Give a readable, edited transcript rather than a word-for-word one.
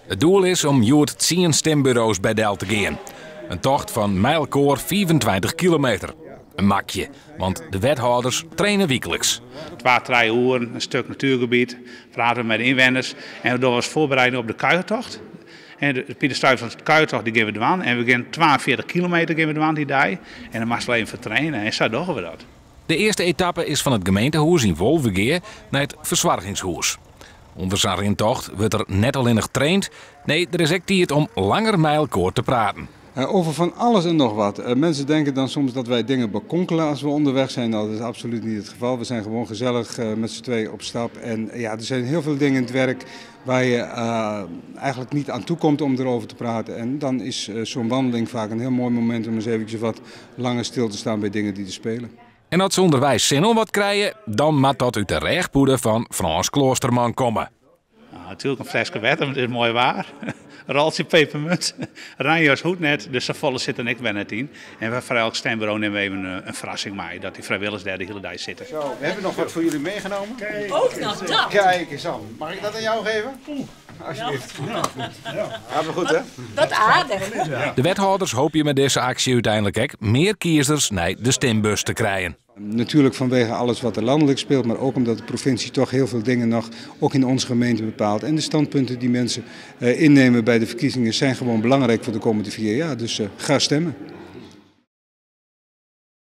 Het doel is om joert 10 stembureaus bij Del te gaan. Een tocht van mijlkoor 25 kilometer. Een makje, want de wethouders trainen wekelijks. 2-3 uur, een stuk natuurgebied, praten we met de inwoners en we doen ons voorbereiden op de kuiertocht. En de Pieter Stuyven van de kuiertocht die geven we aan en we gaan 42 kilometer geven we aan die dag. En dan mag we even vertrainen en zo doen we dat. De eerste etappe is van het gemeentehuis in Wolvergeer naar het verzorgingshuis. Onder zijn rintocht wordt er net al in getraind. Nee, er is ook tijd om langer mijlkoor te praten. Over van alles en nog wat. Mensen denken dan soms dat wij dingen bekonkelen als we onderweg zijn. Nou, dat is absoluut niet het geval. We zijn gewoon gezellig met z'n tweeën op stap. En ja, er zijn heel veel dingen in het werk waar je eigenlijk niet aan toe komt om erover te praten. En dan is zo'n wandeling vaak een heel mooi moment om eens eventjes wat langer stil te staan bij dingen die er spelen. En als ze onderwijs zin om wat krijgen, dan moet dat uit de rechtpoeder van Frans Kloosterman komen. Nou, natuurlijk een flesje water, dat is mooi waar. Een raltje pepermunt, Ranjo's hoed net, dus de volle zit en ik ben het in. En we voor elk stembureau nemen we even een verrassing mee, dat die vrijwilligers daar de hele dag zitten. Zo, we hebben nog wat voor jullie meegenomen. Ook nog dat? Kijk eens aan. Mag ik dat aan jou geven? Alsjeblieft. Ja, maar goed hè? Wat aardig. De wethouders hopen met deze actie uiteindelijk ook meer kiezers naar de stembus te krijgen. Natuurlijk vanwege alles wat er landelijk speelt, maar ook omdat de provincie toch heel veel dingen nog ook in onze gemeente bepaalt. En de standpunten die mensen innemen bij de verkiezingen zijn gewoon belangrijk voor de komende 4 jaar. Dus ga stemmen.